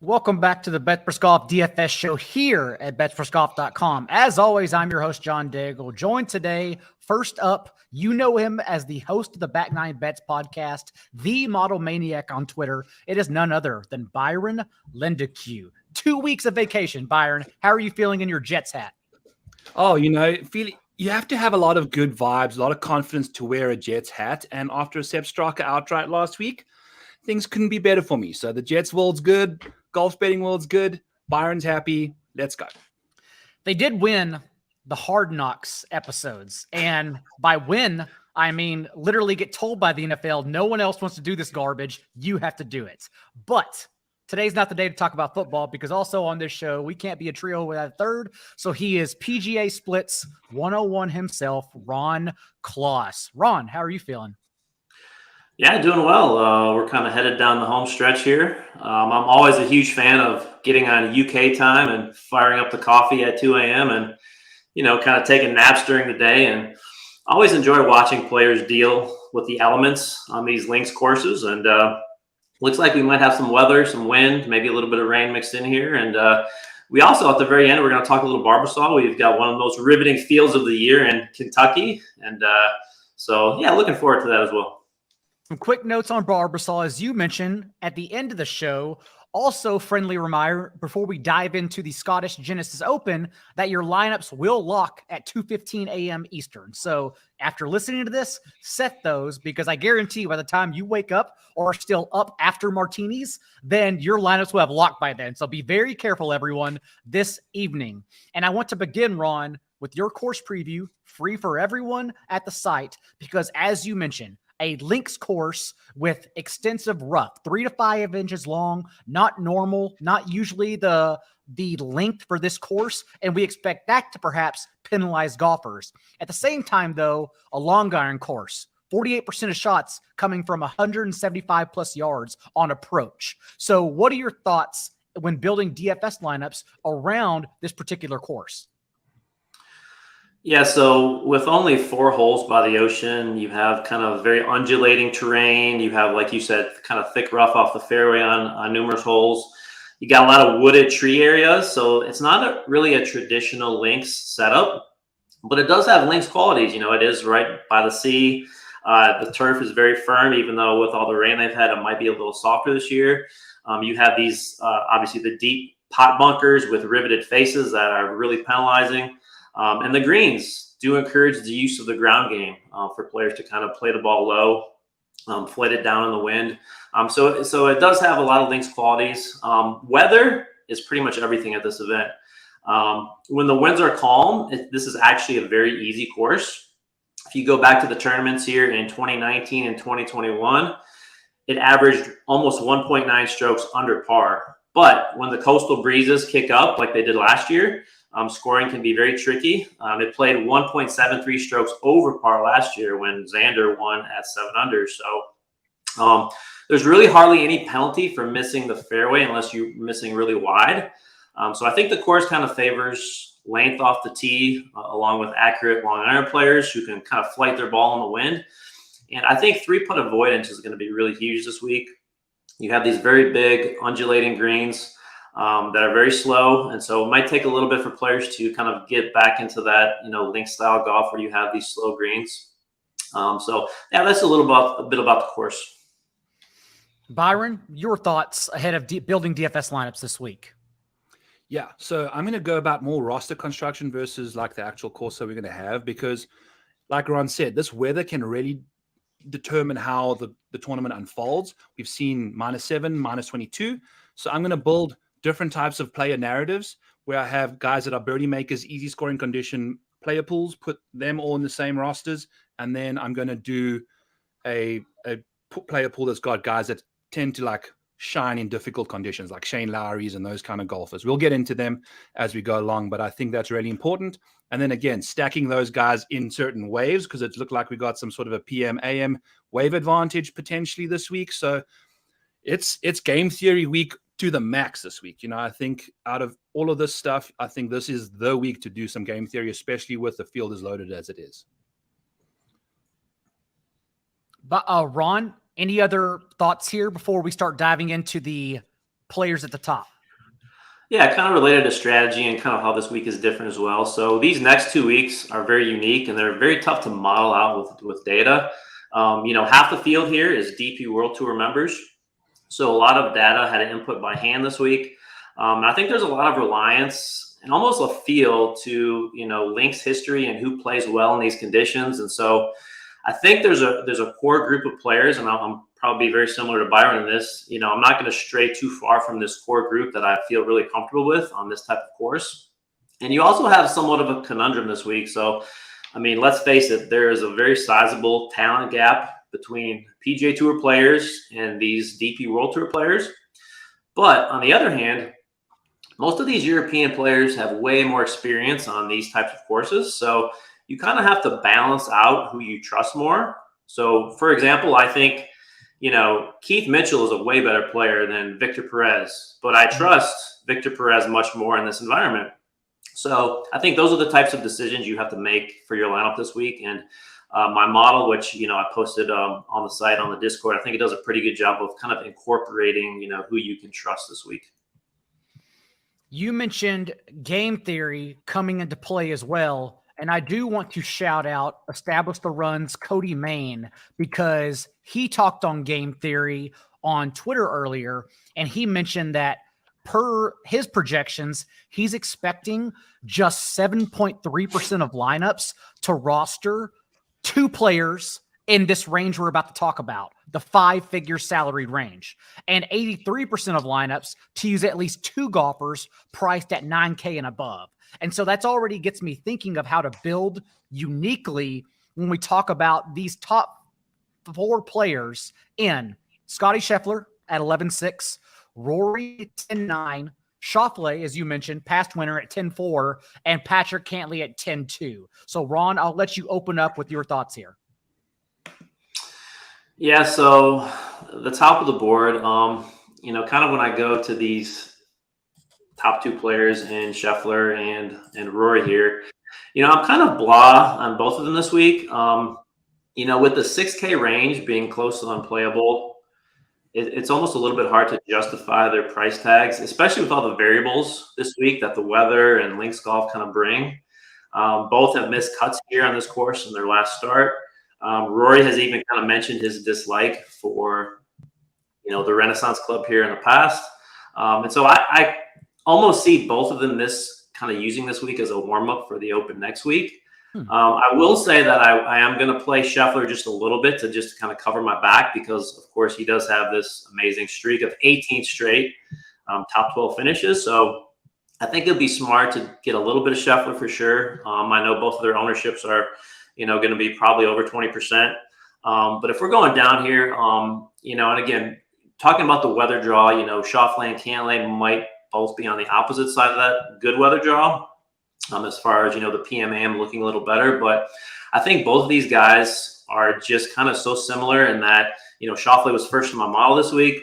Welcome back to the Bet for Golf DFS show here at betforsgolf.com. As always, I'm your host, John Daigle. Joined today, first up, you know him as the host of the Back Nine Bets podcast, the model maniac on Twitter. It is none other than Byron Lendeque. 2 weeks of vacation, Byron. How are you feeling in your Jets hat? Oh, you have to have a lot of good vibes, a lot of confidence to wear a Jets hat. And after a Sepp Straka outright last week, things couldn't be better for me. So the Jets world's good. Golf betting world's good. Byron's happy. Let's go. They did win the Hard Knocks episodes. And by win, I mean literally get told by the NFL, no one else wants to do this garbage. You have to do it. But today's not the day to talk about football because also on this show, we can't be a trio without a third. So he is PGA Splits 101 himself, Ron Kloss. Ron, how are you feeling? Yeah, doing well. We're kind of headed down the home stretch here. I'm always a huge fan of getting on UK time and firing up the coffee at 2 a.m. and, kind of taking naps during the day. And I always enjoy watching players deal with the elements on these links courses. And looks like we might have some weather, some wind, maybe a little bit of rain mixed in here. And we also, at the very end, we're going to talk a little Barbasol. We've got one of the most riveting fields of the year in Kentucky. And looking forward to that as well. Some quick notes on Barbasol, as you mentioned at the end of the show. Also, friendly reminder before we dive into the Scottish Genesis Open that your lineups will lock at 2:15 a.m. Eastern. So after listening to this, set those because I guarantee by the time you wake up or are still up after martinis, then your lineups will have locked by then. So be very careful, everyone, this evening. And I want to begin, Ron, with your course preview, free for everyone at the site, because as you mentioned, a links course with extensive rough, 3 to 5 inches long, not normal, not usually the length for this course, and we expect that to perhaps penalize golfers. At the same time, though, a long iron course, 48% of shots coming from 175 plus yards on approach. So what are your thoughts when building DFS lineups around this particular course? Yeah, so with only 4 holes by the ocean, you have kind of very undulating terrain. You have, like you said, kind of thick rough off the fairway on numerous holes. You got a lot of wooded tree areas, so it's not really a traditional links setup, but it does have links qualities. It is right by the sea. The turf is very firm, even though with all the rain they've had, it might be a little softer this year. You have these, obviously, the deep pot bunkers with riveted faces that are really penalizing. And the greens do encourage the use of the ground game for players to kind of play the ball low, flight it down in the wind. So it does have a lot of links qualities. Weather is pretty much everything at this event. When the winds are calm, this is actually a very easy course. If you go back to the tournaments here in 2019 and 2021, it averaged almost 1.9 strokes under par. But when the coastal breezes kick up like they did last year, scoring can be very tricky. It played 1.73 strokes over par last year when Xander won at 7 under. So there's really hardly any penalty for missing the fairway unless you're missing really wide. So I think the course kind of favors length off the tee along with accurate long iron players who can kind of flight their ball in the wind. And I think 3-putt avoidance is going to be really huge this week. You have these very big undulating greens that are very slow. And so it might take a little bit for players to kind of get back into that, link style golf where you have these slow greens. That's a bit about the course. Byron, your thoughts ahead of building DFS lineups this week? Yeah, so I'm going to go about more roster construction versus like the actual course that we're going to have because, like Ron said, this weather can really determine how the tournament unfolds. We've seen -7, -22. So I'm going to build different types of player narratives where I have guys that are birdie makers, easy scoring condition player pools, put them all in the same rosters. And then I'm going to do a player pool that's got guys that tend to like shine in difficult conditions, like Shane Lowry's and those kind of golfers. We'll get into them as we go along, but I think that's really important. And then again, stacking those guys in certain waves because it looked like we got some sort of a PM AM wave advantage potentially this week. So it's game theory week to the max this week. I think out of all of this stuff, I think this is the week to do some game theory, especially with the field as loaded as it is. But Ron, any other thoughts here before we start diving into the players at the top? Yeah, kind of related to strategy and kind of how this week is different as well. So these next 2 weeks are very unique and they're very tough to model out with data. Half the field here is DP World Tour members. So a lot of data had to input by hand this week. And I think there's a lot of reliance and almost a feel to, links history and who plays well in these conditions. And so I think there's a core group of players, and I'm probably very similar to Byron in this. I'm not going to stray too far from this core group that I feel really comfortable with on this type of course. And you also have somewhat of a conundrum this week. So, let's face it, there is a very sizable talent gap between PGA Tour players and these DP World Tour players. But on the other hand, most of these European players have way more experience on these types of courses. So you kind of have to balance out who you trust more. So, for example, I think, Keith Mitchell is a way better player than Victor Perez, but I trust Victor Perez much more in this environment. So I think those are the types of decisions you have to make for your lineup this week. And my model, which, I posted on the site, on the Discord, I think it does a pretty good job of kind of incorporating, who you can trust this week. You mentioned game theory coming into play as well. And I do want to shout out Establish the Run's Cody Main, because he talked on game theory on Twitter earlier, and he mentioned that per his projections, he's expecting just 7.3% of lineups to roster 2 players in this range we're about to talk about, the 5-figure salaried range, and 83% of lineups to use at least 2 golfers priced at $9K and above. And so that's already gets me thinking of how to build uniquely when we talk about these top 4 players in Scotty Scheffler at 11.6, Rory at 10.9, Schauffele, as you mentioned, past winner at 10.4, and Patrick Cantlay at 10.2. So, Ron, I'll let you open up with your thoughts here. Yeah, so the top of the board, kind of when I go to these top 2 players in Scheffler and Rory here, I'm kind of blah on both of them this week. With the 6K range being close to unplayable, it's almost a little bit hard to justify their price tags, especially with all the variables this week that the weather and links golf kind of bring. Both have missed cuts here on this course in their last start. Rory has even kind of mentioned his dislike for, the Renaissance Club here in the past. And so I almost see both of them using this week as a warm-up for the Open next week. I will say that I am going to play Scheffler just a little bit to just kind of cover my back, because, of course, he does have this amazing streak of 18 straight top 12 finishes. So I think it'd be smart to get a little bit of Scheffler for sure. I know both of their ownerships are, going to be probably over 20%. But if we're going down here, and again, talking about the weather draw, Schauffele and Cantlay might both be on the opposite side of that good weather draw. As far as, the PMAM looking a little better. But I think both of these guys are just kind of so similar in that, Schauffele was first in my model this week.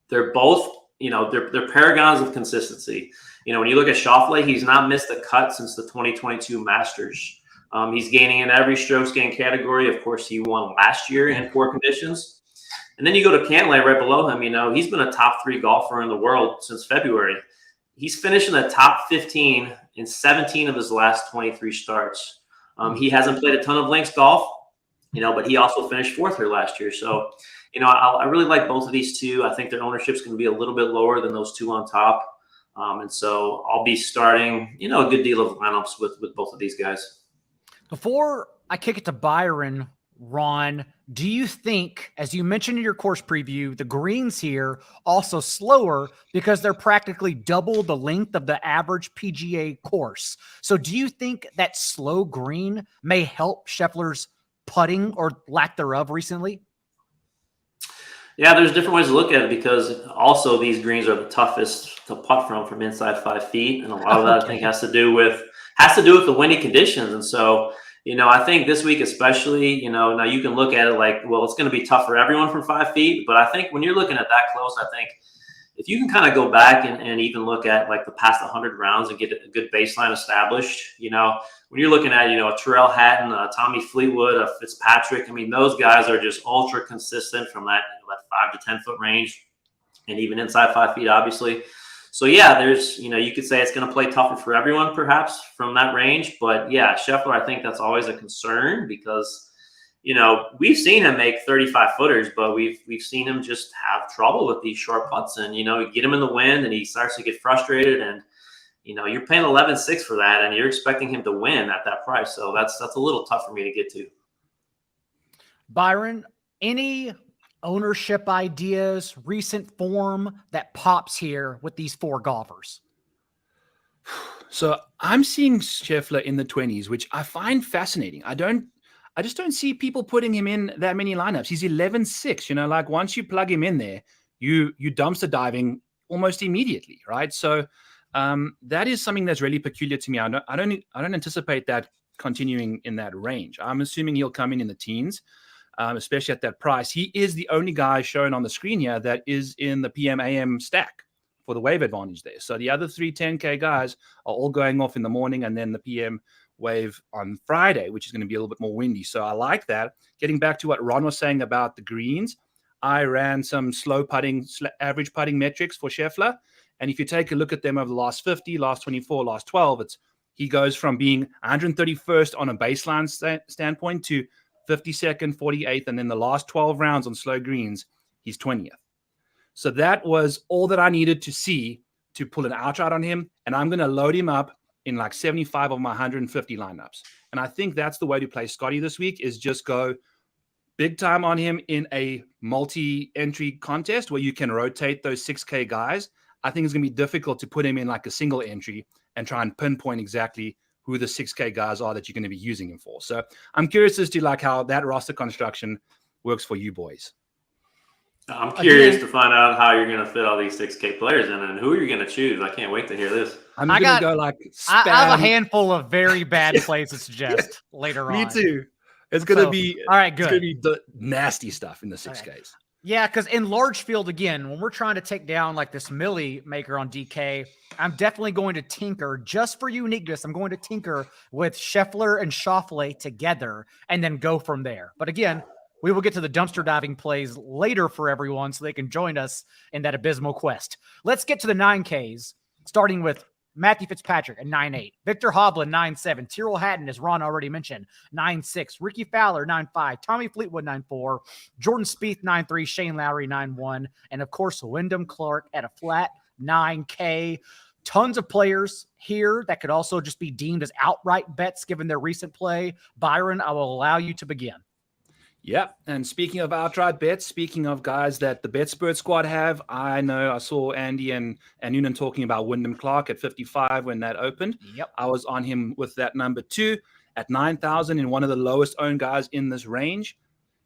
They're both, they're paragons of consistency. When you look at Schauffele, he's not missed a cut since the 2022 Masters. He's gaining in every strokes gain category. Of course, he won last year in poor conditions. And then you go to Cantlay right below him. He's been a top 3 golfer in the world since February. He's finished in the top 15 in 17 of his last 23 starts. He hasn't played a ton of links golf, but he also finished 4th here last year. So, I really like both of these 2. I think their ownership is going to be a little bit lower than those 2 on top. And so I'll be starting, a good deal of lineups with both of these guys. Before I kick it to Byron, Ron, do you think, as you mentioned in your course preview, the greens here also slower because they're practically double the length of the average PGA course? So do you think that slow green may help Scheffler's putting or lack thereof recently? Yeah, there's different ways to look at it, because also these greens are the toughest to putt from inside 5 feet. And a lot of that, I think, has to do with the windy conditions. And so, I think this week especially, now you can look at it like, well, it's going to be tough for everyone from 5 feet. But I think when you're looking at that close, I think if you can kind of go back and even look at like the past 100 rounds and get a good baseline established, when you're looking at, a Terrell Hatton, a Tommy Fleetwood, a Fitzpatrick, those guys are just ultra consistent from that 5 to 10 foot range. and even inside 5 feet, obviously. So yeah, there's, you could say it's going to play tougher for everyone, perhaps from that range. But yeah, Scheffler, I think that's always a concern because, we've seen him make 35 footers, but we've seen him just have trouble with these short putts. And, you get him in the wind and he starts to get frustrated, and, you're paying 11.6 for that, and you're expecting him to win at that price. So that's a little tough for me to get to. Byron, any ownership ideas, recent form that pops here with these 4 golfers? So I'm seeing Scheffler in the 20s, which I find fascinating. I just don't see people putting him in that many lineups. He's 11.6, like once you plug him in there, you dumpster diving almost immediately, right? So that is something that's really peculiar to me. I don't anticipate that continuing in that range. I'm assuming he'll come in the teens. Especially at that price. He is the only guy shown on the screen here that is in the PM/AM stack for the wave advantage there. So the other 3 10K guys are all going off in the morning, and then the PM wave on Friday, which is going to be a little bit more windy. So I like that. Getting back to what Ron was saying about the greens, I ran some slow putting, average putting metrics for Scheffler. And if you take a look at them over the last 50, last 24, last 12, he goes from being 131st on a baseline standpoint to 52nd, 48th, and then the last 12 rounds on slow greens, he's 20th. So that was all that I needed to see to pull an outright on him, and I'm going to load him up in like 75 of my 150 lineups. And I think that's the way to play Scotty this week, is just go big time on him in a multi-entry contest where you can rotate those 6K guys. I think it's going to be difficult to put him in like a single entry and try and pinpoint exactly who the 6K guys are that you're going to be using him for. So I'm curious as to like how that roster construction works for you boys. I'm curious to find out how you're going to fit all these 6K players in, and who are you going to choose? I can't wait to hear this. I'm going to go like spam. I have a handful of very bad plays to suggest later on. Me too. It's going to be all right. Good. It's going to be nasty stuff in the 6Ks. Right. Yeah, because in large field, again, when we're trying to take down like this Millie maker on DK, I'm definitely going to tinker just for uniqueness. I'm going to tinker with Scheffler and Schauffele together and then go from there. But again, we will get to the dumpster diving plays later for everyone so they can join us in that abysmal quest. Let's get to the 9Ks, starting with Matthew Fitzpatrick at 9.8, Victor Hovland 9.7, Tyrrell Hatton, as Ron already mentioned, 9.6, Ricky Fowler 9.5, Tommy Fleetwood 9.4, Jordan Spieth 9.3, Shane Lowry 9.1, and of course Wyndham Clark at a flat 9K. Tons of players here that could also just be deemed as outright bets given their recent play. Byron, I will allow you to begin. Yeah, and speaking of outright bets, speaking of guys that the BetSpurt squad have, I know I saw Andy and Noonan talking about Wyndham Clark at 55 when that opened. Yep. I was on him with that number 2 at 9,000 in one of the lowest owned guys in this range.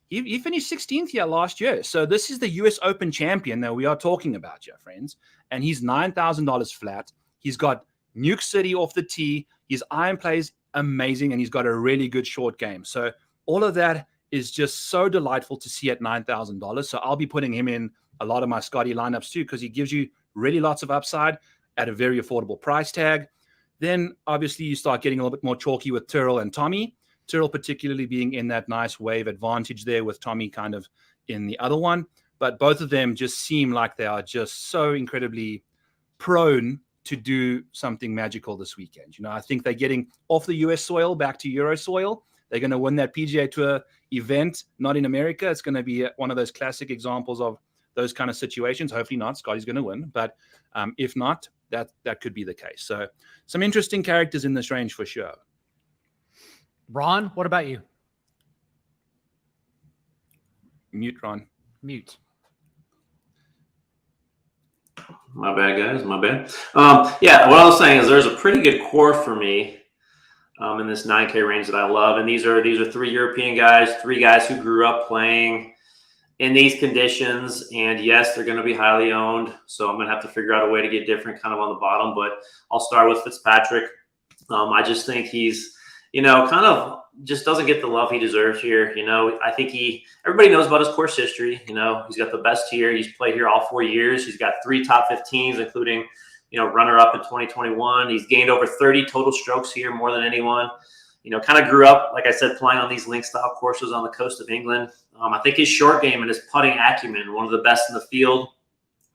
He finished 16th here last year. So this is the US Open champion that we are talking about here, friends. And he's $9,000 flat. He's got Nuke City off the tee. His iron play is amazing, and he's got a really good short game. So all of that is just so delightful to see at $9,000. So I'll be putting him in a lot of my Scotty lineups too, because he gives you really lots of upside at a very affordable price tag. Then obviously you start getting a little bit more chalky with Tyrrell and Tommy. Tyrrell particularly being in that nice wave advantage there, with Tommy kind of in the other one. But both of them just seem like they are just so incredibly prone to do something magical this weekend. I think they're getting off the US soil back to Euro soil. They're going to win that PGA Tour event, not in America. It's going to be one of those classic examples of those kind of situations. Hopefully not. Scotty's going to win. But if not, that could be the case. So some interesting characters in this range for sure. Ron, what about you? Mute, Ron. Mute. My bad, guys. My bad. Yeah, what I was saying is there's a pretty good core for me in this 9K range that I love. And these are 3 European guys, 3 guys who grew up playing in these conditions. And yes, they're going to be highly owned. So I'm going to have to figure out a way to get different kind of on the bottom. But I'll start with Fitzpatrick. I just think he's, kind of just doesn't get the love he deserves here. I think everybody knows about his course history. He's got the best here. He's played here all 4 years. He's got 3 top 15s, including runner-up in 2021. He's gained over 30 total strokes here, more than anyone. Kind of grew up, like I said, playing on these link-style courses on the coast of England. I think his short game and his putting acumen, one of the best in the field.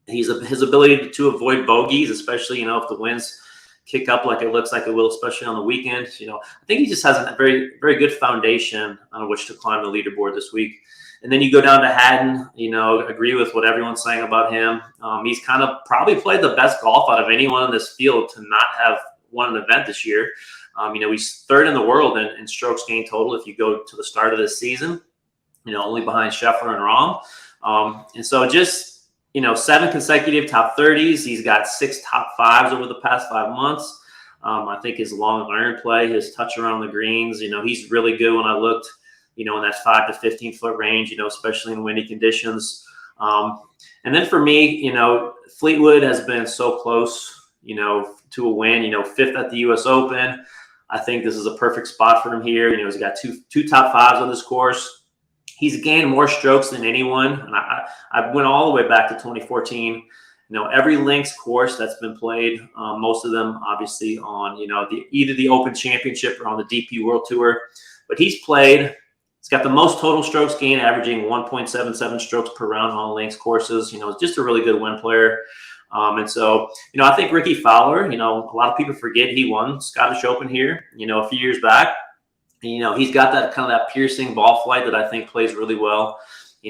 his ability to avoid bogeys, especially, if the winds kick up like it looks like it will, especially on the weekend. I think he just has a very, very good foundation on which to climb the leaderboard this week. And then you go down to Haddon, agree with what everyone's saying about him. He's kind of probably played the best golf out of anyone in this field to not have won an event this year. He's third in the world in strokes gained total if you go to the start of this season, only behind Scheffler and Rahm. And so just, 7 consecutive top 30s. He's got 6 top 5s over the past 5 months. I think his long iron play, his touch around the greens, he's really good when I looked, in that 5 to 15 foot range, especially in windy conditions. And then for me, Fleetwood has been so close, to a win, 5th at the US Open. I think this is a perfect spot for him here. He's got two top 5s on this course. He's gained more strokes than anyone. And I went all the way back to 2014. Every links course that's been played, most of them obviously on, either the Open Championship or on the DP World Tour. But he's got the most total strokes gained, averaging 1.77 strokes per round on links courses. Just a really good win player. And so, I think Ricky Fowler, a lot of people forget he won Scottish Open here, a few years back. He's got that kind of that piercing ball flight that I think plays really well,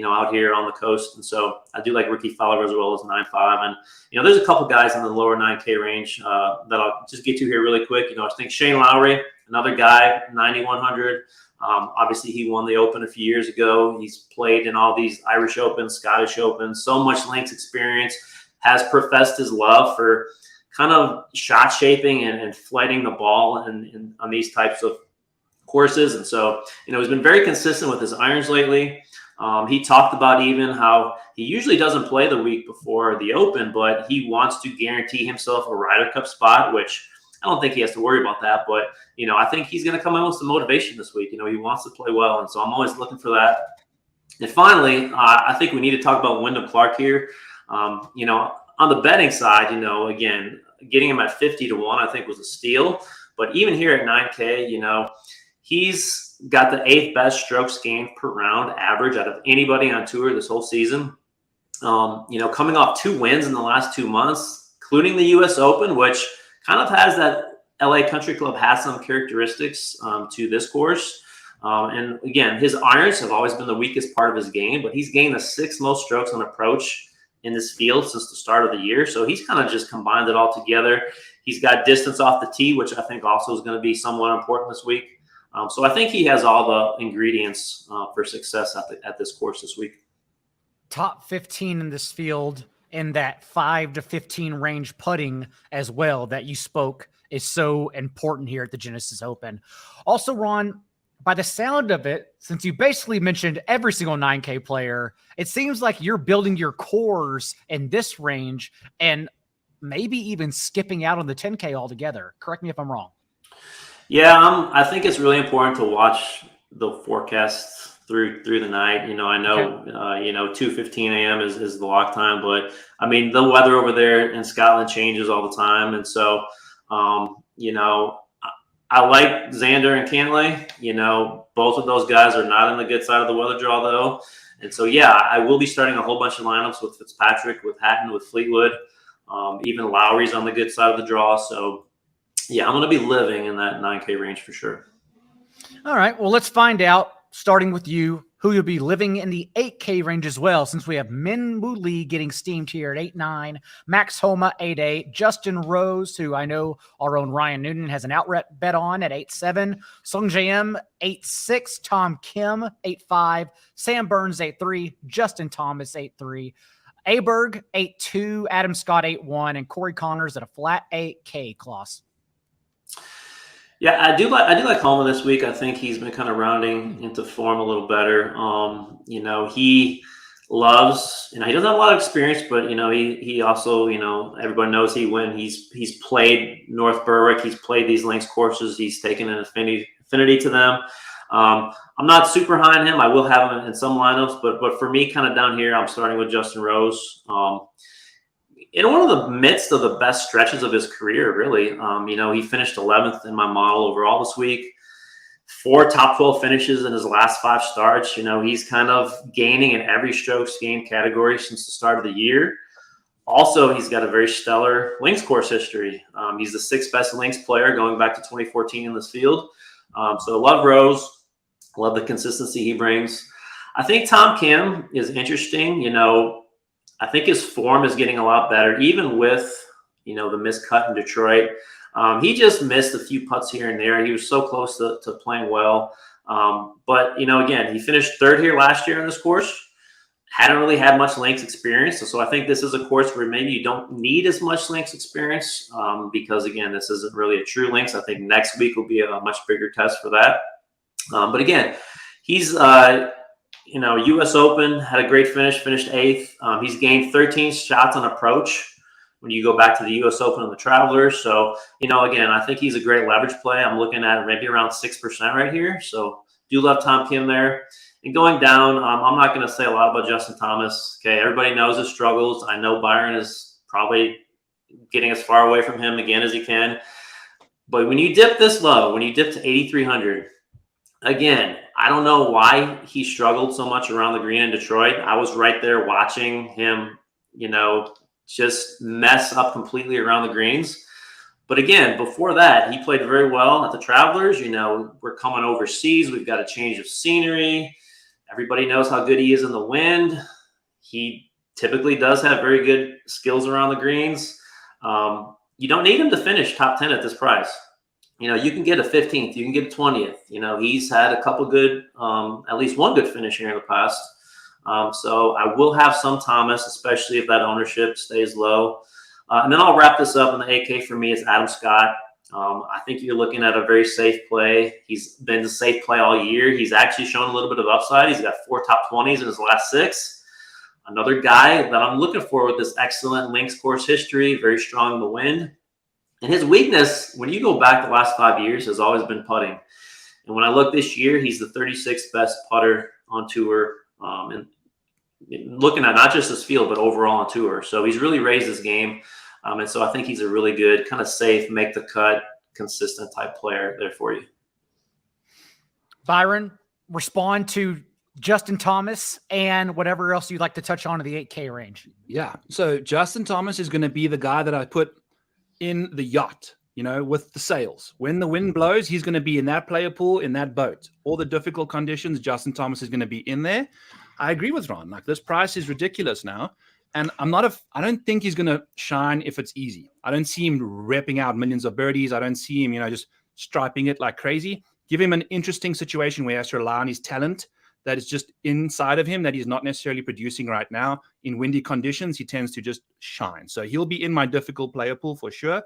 out here on the coast. And so I do like Ricky Fowler as well as 9.5. And, there's a couple guys in the lower 9K range that I'll just get to here really quick. I think Shane Lowry, another guy, 9,100. Obviously, he won the Open a few years ago. He's played in all these Irish Opens, Scottish Opens, so much links experience, has professed his love for kind of shot shaping and flighting the ball and on these types of courses. And so, he's been very consistent with his irons lately. He talked about even how he usually doesn't play the week before the Open, but he wants to guarantee himself a Ryder Cup spot, which I don't think he has to worry about that. But, I think he's going to come in with some motivation this week. He wants to play well. And so I'm always looking for that. And finally, I think we need to talk about Wyndham Clark here. On the betting side, again, getting him at 50 to 1, I think was a steal. But even here at 9K, he's got the 8th best strokes gained per round average out of anybody on tour this whole season. Coming off 2 wins in the last 2 months, including the US Open, which kind of has that LA Country Club has some characteristics to this course. And again, his irons have always been the weakest part of his game, but he's gained the 6th most strokes on approach in this field since the start of the year. So he's kind of just combined it all together. He's got distance off the tee, which I think also is going to be somewhat important this week. So I think he has all the ingredients for success at this course this week. Top 15 in this field in that 5 to 15 range putting as well that you spoke is so important here at the Genesis Open. Also, Ron, by the sound of it, since you basically mentioned every single 9K player, it seems like you're building your cores in this range and maybe even skipping out on the 10K altogether. Correct me if I'm wrong. Yeah, I think it's really important to watch the forecasts through the night. I know, okay. 2:15 a.m. is the lock time, but I mean, the weather over there in Scotland changes all the time. And so, I like Xander and Cantlay. Both of those guys are not in the good side of the weather draw though. And so, yeah, I will be starting a whole bunch of lineups with Fitzpatrick, with Hatton, with Fleetwood, even Lowry's on the good side of the draw. So, yeah, I'm going to be living in that 9K range for sure. All right. Well, let's find out, starting with you, who you'll be living in the 8K range as well, since we have Min Woo Lee getting steamed here at 8.9, Max Homa 8.8, Justin Rose, who I know our own Ryan Noonan has an outright bet on at 8.7, Sung J.M. 8.6, Tom Kim 8.5, Sam Burns 8.3, Justin Thomas 8.3, Aberg 8.2, Adam Scott 8.1, and Corey Connors at a flat 8K, Klaus. Yeah, I do like Homa this week. I think he's been kind of rounding into form a little better. He loves, he doesn't have a lot of experience, but he also, everybody knows he's played North Berwick, he's played these links courses, he's taken an affinity to them. I'm not super high on him. I will have him in some lineups, but for me, kind of down here, I'm starting with Justin Rose. In one of the midst of the best stretches of his career, really. He finished 11th in my model overall this week. 4 top 12 finishes in his last 5 starts. He's kind of gaining in every strokes gained category since the start of the year. Also, he's got a very stellar links course history. He's the 6th best links player going back to 2014 in this field. So love Rose, love the consistency he brings. I think Tom Kim is interesting. I think his form is getting a lot better, even with, the missed cut in Detroit. He just missed a few putts here and there. He was so close to playing well. But, again, he finished 3rd here last year on this course. Hadn't really had much links experience. So I think this is a course where maybe you don't need as much links experience because, again, this isn't really a true links. I think next week will be a much bigger test for that. But, again, he's U.S. Open, had a great finish, finished 8th. He's gained 13 shots on approach when you go back to the U.S. Open and the Travelers. So, again, I think he's a great leverage play. I'm looking at maybe around 6% right here. So do love Tom Kim there. And going down, I'm not going to say a lot about Justin Thomas. Okay, everybody knows his struggles. I know Byron is probably getting as far away from him again as he can. But when you dip this low, when you dip to 8,300, again, I don't know why he struggled so much around the green in Detroit. I was right there watching him, just mess up completely around the greens. But again, before that, he played very well at the Travelers. We're coming overseas. We've got a change of scenery. Everybody knows how good he is in the wind. He typically does have very good skills around the greens. You don't need him to finish top 10 at this price. You can get a 15th, you can get a 20th. He's had a couple good, at least one good finish here in the past. So I will have some Thomas, especially if that ownership stays low. And then I'll wrap this up. And the AK for me is Adam Scott. I think you're looking at a very safe play. He's been a safe play all year. He's actually shown a little bit of upside. He's got 4 top 20s in his last 6. Another guy that I'm looking for with this excellent links course history, very strong in the wind. And his weakness, when you go back the last 5 years, has always been putting. And when I look this year, he's the 36th best putter on tour. And looking at not just his field, but overall on tour. So he's really raised his game. And so I think he's a really good, kind of safe, make the cut, consistent type player there for you. Byron, respond to Justin Thomas and whatever else you'd like to touch on in the 8K range. Yeah. So Justin Thomas is going to be the guy that I put in the yacht, with the sails. When the wind blows, he's going to be in that player pool, in that boat. All the difficult conditions, Justin Thomas is going to be in there. I agree with Ron. Like, this price is ridiculous now. And I don't think he's going to shine if it's easy. I don't see him ripping out millions of birdies. I don't see him, just striping it like crazy. Give him an interesting situation where he has to rely on his talent that is just inside of him that he's not necessarily producing right now. In windy conditions, he tends to just shine. So he'll be in my difficult player pool for sure.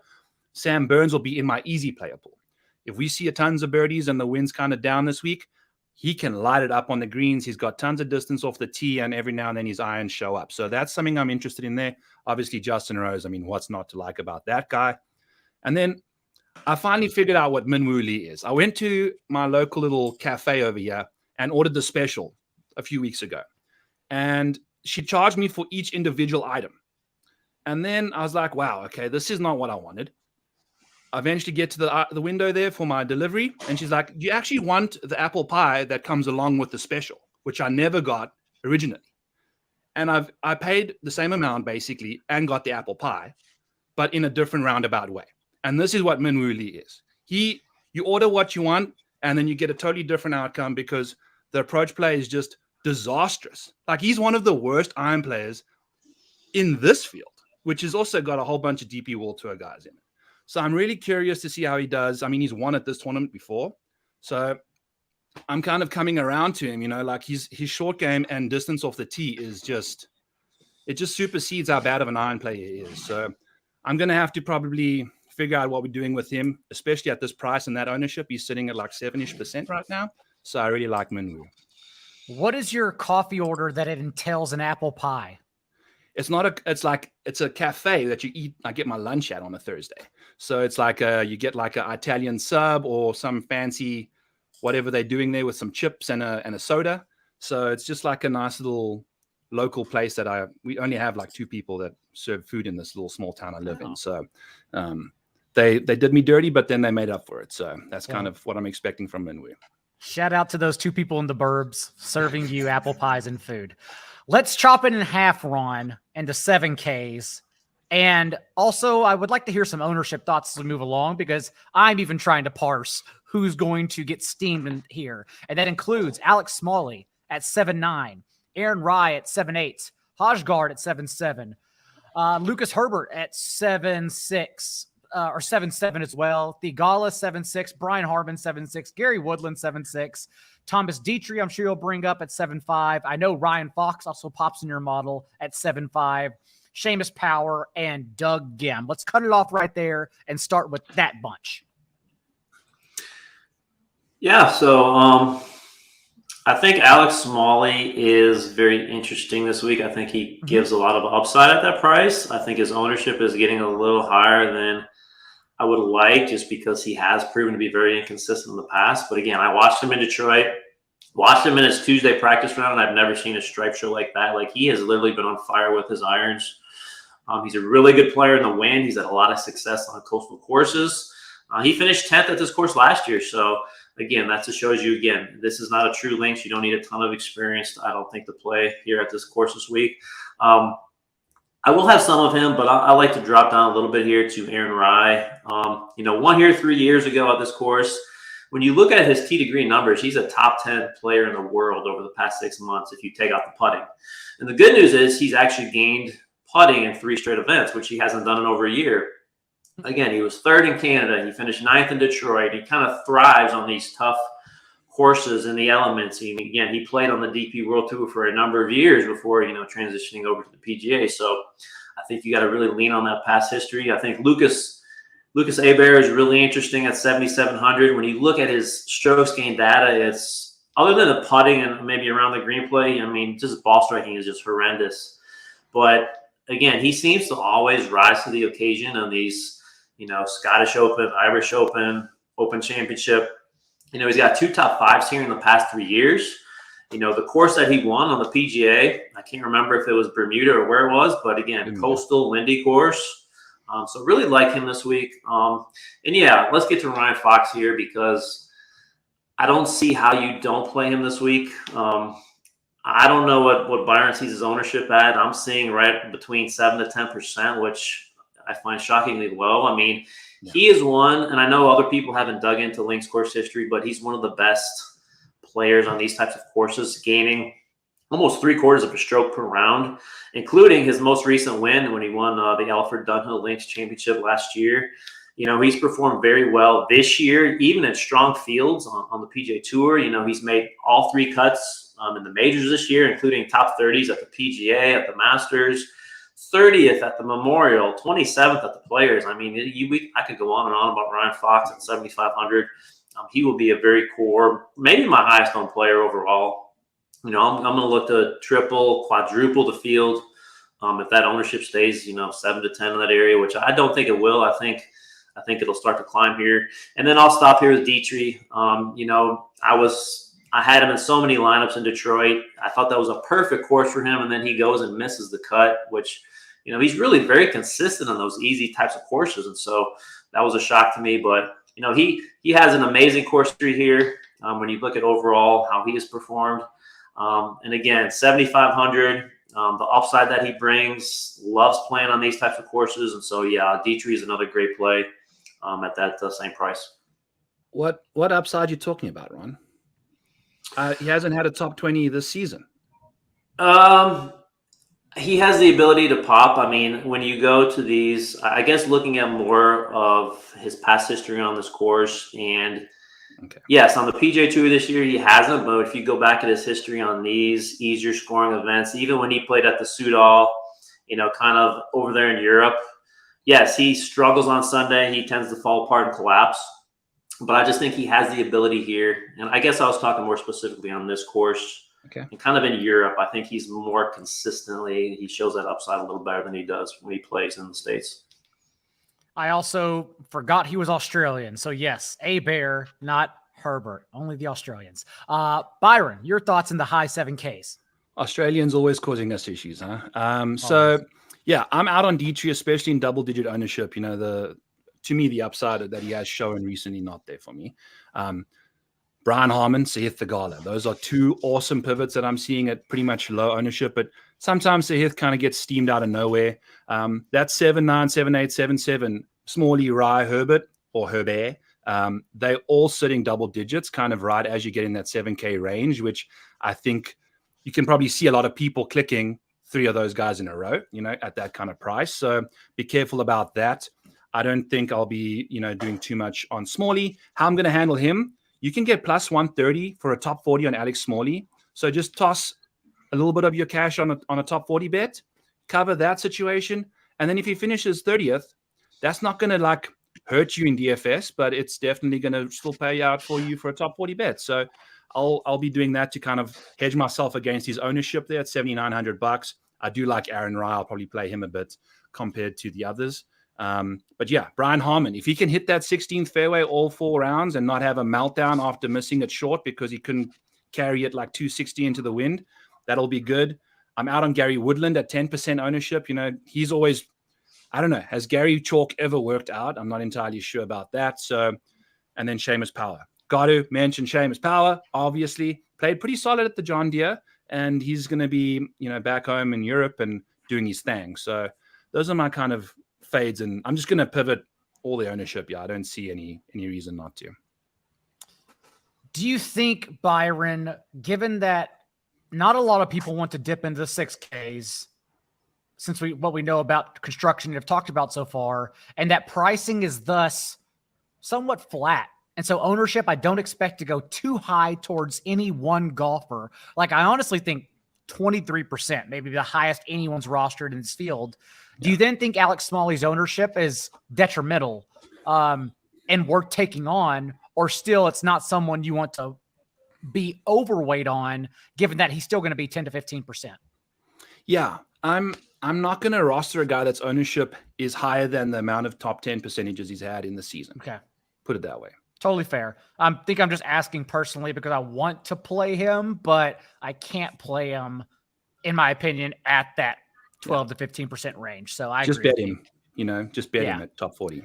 Sam Burns will be in my easy player pool. If we see tons of birdies and the wind's kind of down this week, he can light it up on the greens. He's got tons of distance off the tee, and every now and then his irons show up. So that's something I'm interested in there. Obviously, Justin Rose, what's not to like about that guy? And then I finally figured out what Minwoo Lee is. I went to my local little cafe over here and ordered the special a few weeks ago. And she charged me for each individual item. And then I was like, wow, okay, this is not what I wanted. I eventually get to the window there for my delivery. And she's like, do you actually want the apple pie that comes along with the special, which I never got originally? And I paid the same amount basically and got the apple pie, but in a different roundabout way. And this is what Minwoo Lee is. You order what you want, and then you get a totally different outcome because the approach play is just disastrous. Like, he's one of the worst iron players in this field, which has also got a whole bunch of DP World Tour guys in it. So I'm really curious to see how he does. He's won at this tournament before. So I'm kind of coming around to him, like his short game and distance off the tee is just supersedes how bad of an iron player he is. So I'm going to have to probably figure out what we're doing with him, especially at this price and that ownership. He's sitting at like 7-ish% right now. So I really like Minwoo. What is your coffee order that it entails an apple pie? It's a cafe that you eat. I get my lunch at on a Thursday. So it's like you get like an Italian sub or some fancy whatever they're doing there with some chips and a soda. So it's just like a nice little local place that we only have like 2 people that serve food in this little small town I live in. So they did me dirty, but then they made up for it. So that's kind of what I'm expecting from Minwoo. Shout out to those 2 people in the burbs serving you apple pies and food. Let's chop it in half, Ron, into 7Ks. And also, I would like to hear some ownership thoughts as we move along, because I'm even trying to parse who's going to get steamed in here. And that includes Alex Smalley at 7-9, Aaron Rye at 7-8, Hojgaard at 7-7, Lucas Herbert at 7-6. Or 7-7 as well. Thigala 7-6, Brian Harmon 7-6, Gary Woodland 7-6, Thomas Dietrich, I'm sure you'll bring up at 7-5. I know Ryan Fox also pops in your model at 7-5. Seamus Power and Doug Gim. Let's cut it off right there and start with that bunch. Yeah, so I think Alex Smalley is very interesting this week. I think he gives a lot of upside at that price. I think his ownership is getting a little higher than I would like, just because he has proven to be very inconsistent in the past. But again, I watched him in Detroit, watched him in his Tuesday practice round, and I've never seen a stripe show like that. Like, he has literally been on fire with his irons. He's a really good player in the wind. He's had a lot of success on coastal courses. He finished 10th at this course last year. So again, that just shows you, again, this is not a true links. You don't need a ton of experience, I don't think, to play here at this course this week. I will have some of him, but I like to drop down a little bit here to Aaron Rye. Won here 3 years ago at this course. When you look at his tee to green numbers, he's a top 10 player in the world over the past 6 months if you take out the putting. And the good news is he's actually gained putting in 3 straight events, which he hasn't done in over a year. Again, he was 3rd in Canada. He finished 9th in Detroit. He kind of thrives on these tough courses and the elements. Again, he played on the DP World Tour for a number of years before, transitioning over to the PGA. So I think you got to really lean on that past history. I think Lucas Hebert is really interesting at 7,700. When you look at his strokes gained data, it's, other than the putting and maybe around the green play, just ball striking is just horrendous. But again, he seems to always rise to the occasion on these, Scottish Open, Irish Open, Open Championship. He's got 2 top 5s here in the past 3 years. The course that he won on the PGA, I can't remember if it was Bermuda or where it was, but again, coastal, windy course. So really like him this week. And yeah, let's get to Ryan Fox here, because I don't see how you don't play him this week. I don't know what Byron sees his ownership at. I'm seeing right between 7 to 10%, which I find shockingly low. He is one, and I know other people haven't dug into links course history, but he's one of the best players on these types of courses, gaining almost 3/4 of a stroke per round, including his most recent win when he won the Alfred Dunhill Links Championship last year. He's performed very well this year, even in strong fields on the PGA Tour. He's made all 3 cuts in the majors this year, including top 30s at the PGA, at the Masters, 30th at the Memorial, 27th at the Players. I could go on and on about Ryan Fox at 7,500. He will be a very core, maybe my highest owned player overall. I'm going to look to triple, quadruple the field if that ownership stays, 7 to 10 in that area, which I don't think it will. I think it'll start to climb here. And then I'll stop here with Dietrich. I had him in so many lineups in Detroit. I thought that was a perfect course for him, and then he goes and misses the cut, which, he's really very consistent on those easy types of courses. And so that was a shock to me. But, he has an amazing course history here when you look at overall how he has performed. And again, 7,500, the upside that he brings, loves playing on these types of courses. And so, yeah, Dietrich is another great play at that same price. What upside are you talking about, Ron? He hasn't had a top 20 this season. He has the ability to pop. When you go to these, I guess looking at more of his past history on this course, and yes, on the PGA Tour this year, he hasn't. But if you go back at his history on these easier scoring events, even when he played at the Soudal, kind of over there in Europe, yes, he struggles on Sunday. He tends to fall apart and collapse. But I just think he has the ability here. And I guess I was talking more specifically on this course. Okay. And kind of in Europe, I think he's more consistently, he shows that upside a little better than he does when he plays in the States. I also forgot he was Australian. So yes, Bear, not Herbert, only the Australians. Byron, your thoughts in the high 7Ks? Australians always causing us issues, huh? So yeah, I'm out on Dietrich, especially in double-digit ownership. To me, the upside that he has shown recently, not there for me. Brian Harmon, Sahith Thigala. Those are 2 awesome pivots that I'm seeing at pretty much low ownership. But sometimes Sahith kind of gets steamed out of nowhere. That 7-9, 7-8, 7-7, Smalley, Rye, Herbert, or Herbert, they're all sitting double digits, kind of right as you get in that 7K range, which I think you can probably see a lot of people clicking 3 of those guys in a row, at that kind of price. So be careful about that. I don't think I'll be, doing too much on Smalley. How I'm going to handle him, you can get plus 130 for a top 40 on Alex Smalley. So just toss a little bit of your cash on a top 40 bet, cover that situation. And then if he finishes 30th, that's not going to hurt you in DFS, but it's definitely going to still pay out for you for a top 40 bet. So I'll be doing that to kind of hedge myself against his ownership there at $7,900. I do like Aaron Rye. I'll probably play him a bit compared to the others. But yeah, Brian Harmon, if he can hit that 16th fairway all 4 rounds and not have a meltdown after missing it short because he couldn't carry it like 260 into the wind, that'll be good. I'm out on Gary Woodland at 10% ownership. He's always, I don't know, has Gary Chalk ever worked out? I'm not entirely sure about that. So, and then Seamus Power. Got to mention Seamus Power, obviously. Played pretty solid at the John Deere, and he's going to be, back home in Europe and doing his thing. So those are my kind of fades, and I'm just going to pivot all the ownership. Yeah, I don't see any reason not to. Do you think, Byron, given that not a lot of people want to dip into the 6Ks, since what we know about construction and have talked about so far, and that pricing is thus somewhat flat, and so ownership, I don't expect to go too high towards any one golfer. I honestly think 23%, maybe the highest anyone's rostered in this field. Do you then think Alex Smalley's ownership is detrimental and worth taking on, or still it's not someone you want to be overweight on, given that he's still going to be 10 to 15%? Yeah, I'm not going to roster a guy that's ownership is higher than the amount of top 10 percentages he's had in the season. Okay. Put it that way. Totally fair. I think I'm just asking personally because I want to play him, but I can't play him, in my opinion, at that 12 to 15% range. So I just agree bet him, just bet him at top 40.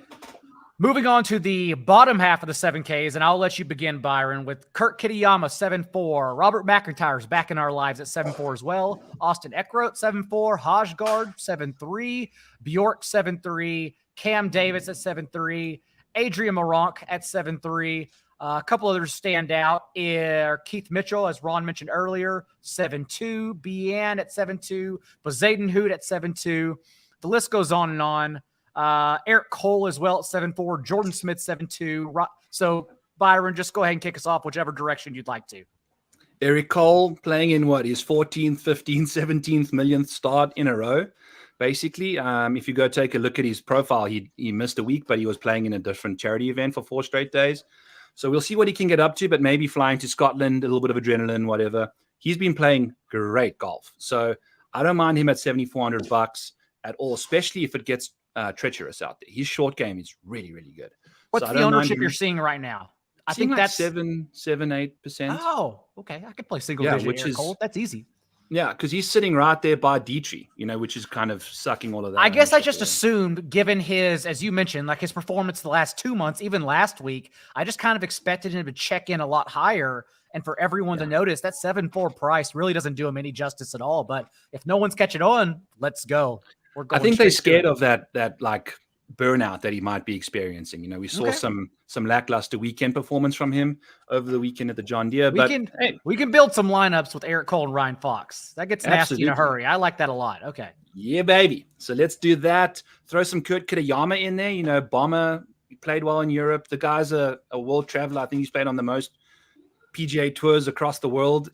Moving on to the bottom half of the 7Ks, and I'll let you begin, Byron, with Kurt Kitayama, 7-4. Robert McIntyre's back in our lives at 7-4 as well. Austin Eckroat, 7-4. Hojgaard, 7-3. Bjork, 7-3. Cam Davis at 7-3. Adrian Moronk at 7-3. A couple others stand out. Keith Mitchell, as Ron mentioned earlier, 7-2. Bian at 7-2. Poseidon Hood at 7-2. The list goes on and on. Eric Cole as well at 7-4. Jordan Smith, 7-2. So, Byron, just go ahead and kick us off whichever direction you'd like to. Eric Cole playing in his 14th, 15th, 17th millionth start in a row. Basically, if you go take a look at his profile, he missed a week, but he was playing in a different charity event for 4 straight days. So we'll see what he can get up to, but maybe flying to Scotland, a little bit of adrenaline, whatever. He's been playing great golf. So I don't mind him at $7,400 at all, especially if it gets treacherous out there. His short game is really, really good. What's the ownership you're seeing right now? I think that's 7-8%. Oh, okay. I could play single digit which Eric is Cole. That's easy. Yeah, because he's sitting right there by Dietrich, which is kind of sucking all of that. I guess I just assumed, given his, as you mentioned, his performance the last 2 months, even last week, I just kind of expected him to check in a lot higher and for everyone to notice that 7-4 price really doesn't do him any justice at all. But if no one's catching on, let's go. I think they're scared of that burnout that he might be experiencing. We saw some lackluster weekend performance from him over the weekend at the John Deere. We can build some lineups with Eric Cole and Ryan Fox. That gets nasty in a hurry. I like that a lot. Okay. Yeah, baby. So let's do that. Throw some Kurt Kitayama in there. Bomber, he played well in Europe. The guy's a world traveler. I think he's played on the most PGA tours across the world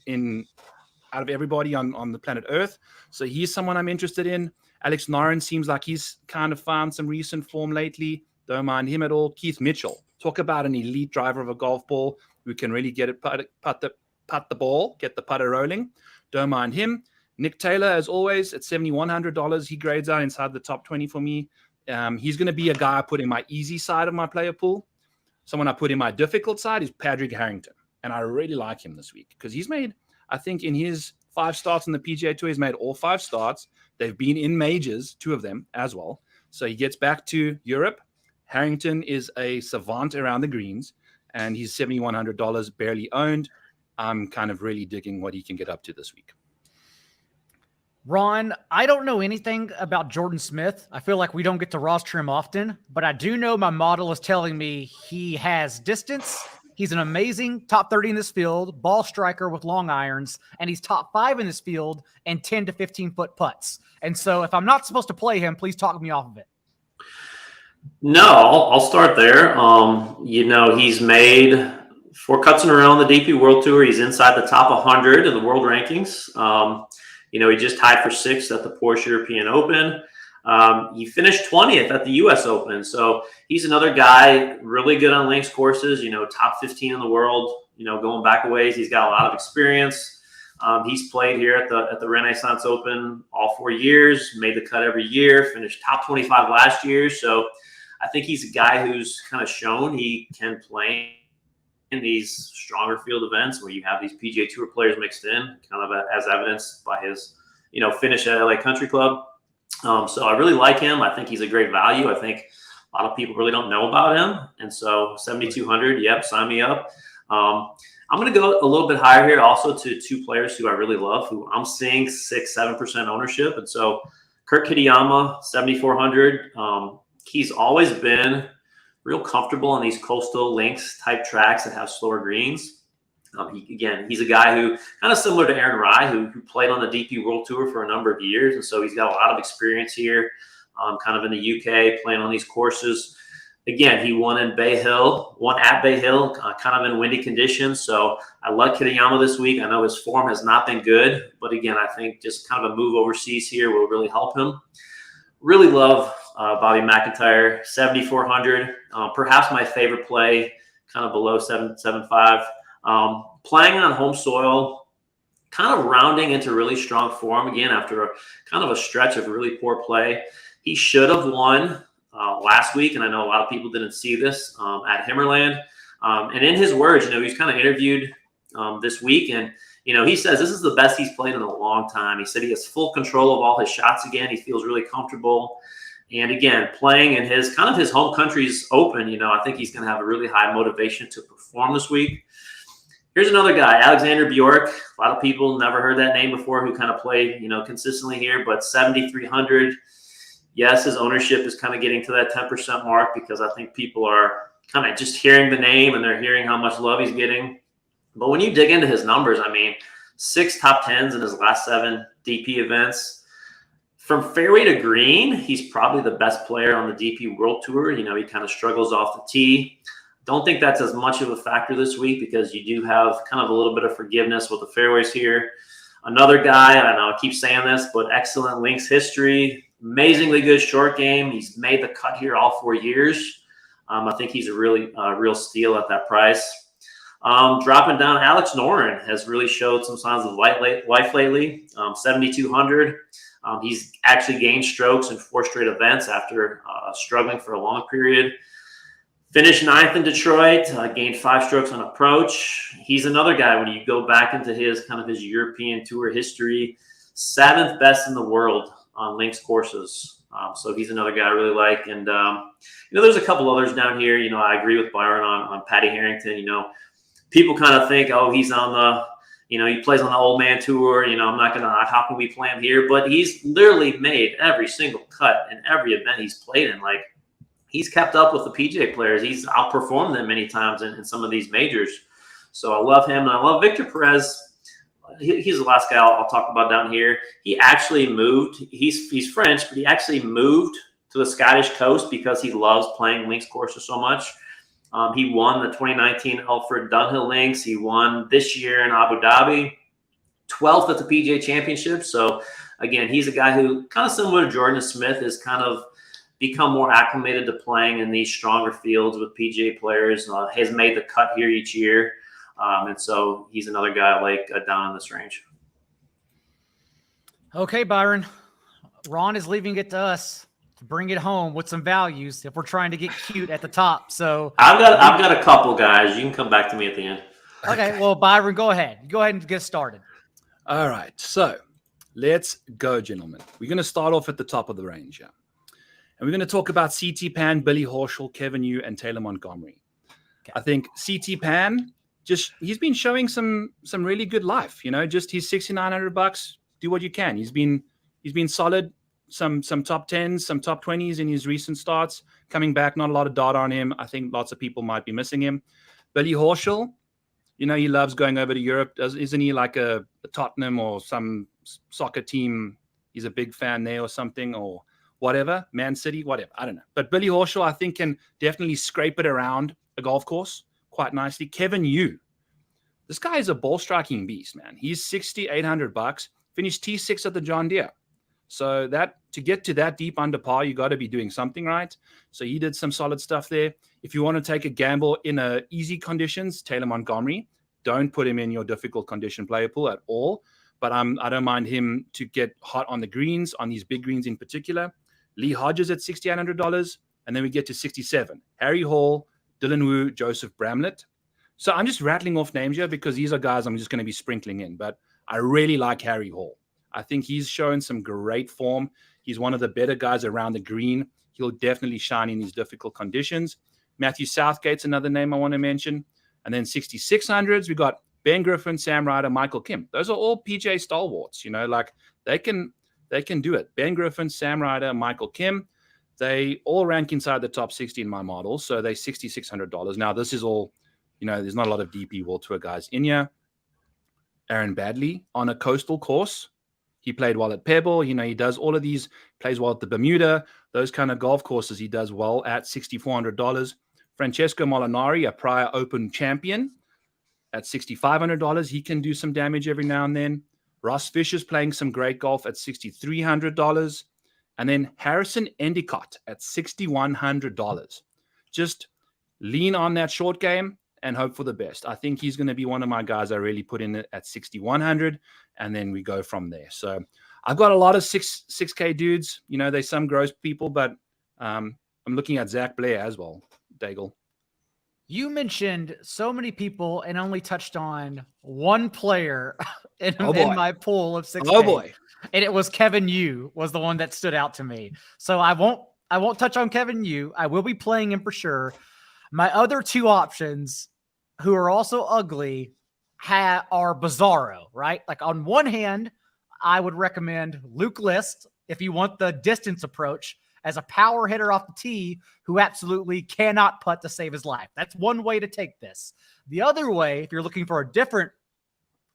out of everybody on the planet Earth. So he's someone I'm interested in. Alex Noren seems like he's kind of found some recent form lately. Don't mind him at all. Keith Mitchell, talk about an elite driver of a golf ball who can really get it, putt the ball, get the putter rolling. Don't mind him. Nick Taylor, as always, at $7,100. He grades out inside the top 20 for me. He's going to be a guy I put in my easy side of my player pool. Someone I put in my difficult side is Padraig Harrington. And I really like him this week because he's made, I think in his 5 starts on the PGA Tour, he's made all 5 starts. They've been in majors, 2 of them as well. So he gets back to Europe. Harrington is a savant around the greens, and he's $7,100 barely owned. I'm kind of really digging what he can get up to this week. Ron, I don't know anything about Jordan Smith. I feel like we don't get to roster him often, but I do know my model is telling me he has distance. He's an amazing top 30 in this field, ball striker with long irons, and he's top 5 in this field and 10 to 15-foot putts. And so if I'm not supposed to play him, please talk me off of it. No, I'll start there. He's made 4 cuts in a row on the DP World Tour. He's inside the top 100 in the world rankings. He just tied for 6th at the Porsche European Open. He finished 20th at the U.S. Open. So he's another guy really good on links courses, top 15 in the world, going back a ways. He's got a lot of experience. He's played here at the Renaissance Open all 4 years, made the cut every year, finished top 25 last year. So I think he's a guy who's kind of shown he can play in these stronger field events where you have these PGA Tour players mixed in, kind of as evidenced by his, finish at LA Country Club. So I really like him. I think he's a great value. I think a lot of people really don't know about him. And so 7,200, yep, sign me up. I'm going to go a little bit higher here also to 2 players who I really love, who I'm seeing 6-7% ownership. And so Kurt Kitayama, 7,400. He's always been real comfortable on these coastal links type tracks that have slower greens. He's a guy who kind of similar to Aaron Rai, who played on the DP World Tour for a number of years. And so he's got a lot of experience here, kind of in the UK, playing on these courses. Again, he won at Bay Hill, kind of in windy conditions. So I like Kitayama this week. I know his form has not been good, but again, I think just kind of a move overseas here will really help him. Really love Bobby McIntyre, 7,400. Perhaps my favorite play, kind of below 7.75. Playing on home soil, kind of rounding into really strong form again after a stretch of really poor play. He should have won last week, and I know a lot of people didn't see this at Himmerland. And in his words, he's kind of interviewed this week, and he says this is the best he's played in a long time. He said he has full control of all his shots again. He feels really comfortable. And again, playing in his home country's Open, I think he's going to have a really high motivation to perform this week. Here's another guy, Alexander Bjork. A lot of people never heard that name before who kind of played, consistently here, but 7,300. Yes, his ownership is kind of getting to that 10% mark because I think people are kind of just hearing the name and they're hearing how much love he's getting. But when you dig into his numbers, 6 top 10s in his last 7 DP events. From fairway to green, he's probably the best player on the DP World Tour. He kind of struggles off the tee. Don't think that's as much of a factor this week because you do have kind of a little bit of forgiveness with the fairways here. Another guy, I know I keep saying this, but excellent links history, amazingly good short game. He's made the cut here all 4 years. I think he's a really real steal at that price. Dropping down, Alex Noren has really showed some signs of life lately, 7,200. He's actually gained strokes in 4 straight events after struggling for a long period. Finished 9th in Detroit, gained 5 strokes on approach. He's another guy when you go back into his European Tour history, 7th best in the world on links courses. So he's another guy I really like. And, there's a couple others down here. I agree with Byron on Patty Harrington. People kind of think, oh, he's on the, he plays on the old man tour. How can we play him here? But he's literally made every single cut in every event he's played in. Like, he's kept up with the PGA players. He's outperformed them many times in some of these majors. So I love him. And I love Victor Perez. He's the last guy I'll talk about down here. He actually moved. He's French, but he actually moved to the Scottish coast because he loves playing links courses so much. He won the 2019 Alfred Dunhill Links. He won this year in Abu Dhabi, 12th at the PGA Championship. So, again, he's a guy who, kind of similar to Jordan Smith, is kind of become more acclimated to playing in these stronger fields with PGA players. Has made the cut here each year. And so he's another guy I like down in this range. Okay, Byron. Ron is leaving it to us to bring it home with some values if we're trying to get cute at the top. So I've got a couple guys. You can come back to me at the end. Okay, well, Byron, go ahead. Go ahead and get started. All right. So let's go, gentlemen. We're going to start off at the top of the range here. And we're going to talk about CT Pan, Billy Horschel, Kevin Yu, and Taylor Montgomery. Okay. I think CT Pan, he's been showing some really good life. Just he's $6,900. Do what you can. He's been He's been solid. Some top 10s, some top 20s in his recent starts. Coming back, not a lot of data on him. I think lots of people might be missing him. Billy Horschel, you know, he loves going over to Europe. Isn't he like a Tottenham or some soccer team? He's a big fan there or something, or whatever. Man City, whatever. I don't know. But Billy Horschel, I think, can definitely scrape it around a golf course quite nicely. Kevin Yu. This guy is a ball striking beast, man. He's $6,800. Finished T6 at the John Deere. So that to get to that deep under par, you got to be doing something right. So he did some solid stuff there. If you want to take a gamble in easy conditions, Taylor Montgomery, don't put him in your difficult condition player pool at all. But I don't mind him to get hot on the greens, on these big greens in particular. Lee Hodges at $6,800. And then we get to 67. Harry Hall, Dylan Wu, Joseph Bramlett. So I'm just rattling off names here because these are guys I'm just going to be sprinkling in. But I really like Harry Hall. I think he's shown some great form. He's one of the better guys around the green. He'll definitely shine in these difficult conditions. Matthew Southgate's another name I want to mention. And then 6,600s, we got Ben Griffin, Sam Ryder, Michael Kim. Those are all PGA stalwarts, you know, like they can do it. Ben Griffin, Sam Ryder, Michael Kim, they all rank inside the top 60 in my model. So they're $6,600. Now, this is all, you know, there's not a lot of DP World Tour guys in here. Aaron Badley on a coastal course. He played well at Pebble. You know, he does all of these, plays well at the Bermuda, those kind of golf courses he does well at $6,400. Francesco Molinari, a prior Open champion, at $6,500. He can do some damage every now and then. Ross Fisher's playing some great golf at $6,300. And then Harrison Endicott at $6,100. Just lean on that short game and hope for the best. I think he's going to be one of my guys I really put in at 6,100, and then we go from there. So I've got a lot of 6K dudes. You know, there's some gross people, but I'm looking at Zach Blair as well, Daigle. You mentioned so many people and only touched on one player in my pool of 6K. Oh boy. And it was Kevin Yu was the one that stood out to me. So I won't touch on Kevin Yu. I will be playing him for sure. My other two options, who are also ugly, are bizarro, right? Like on one hand, I would recommend Luke List if you want the distance approach as a power hitter off the tee who absolutely cannot putt to save his life. That's one way to take this. The other way, if you're looking for a different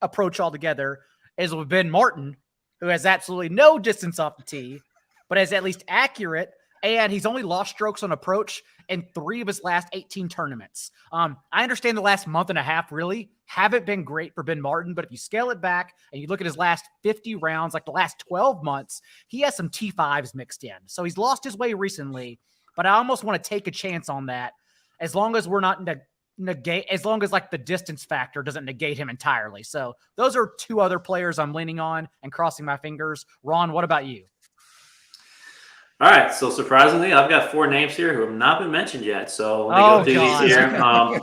approach altogether, is with Ben Martin, who has absolutely no distance off the tee, but is at least accurate, and he's only lost strokes on approach in 3 of his last 18 tournaments. I understand the last month and a half really haven't been great for Ben Martin, but if you scale it back and you look at his last 50 rounds, like the last 12 months, he has some T5s mixed in. So he's lost his way recently, but I almost want to take a chance on that as long as we're not as long as like the distance factor doesn't negate him entirely. So those are two other players I'm leaning on and crossing my fingers. Ron, what about you? All right. So surprisingly, I've got 4 names here who have not been mentioned yet. So let me go through these here.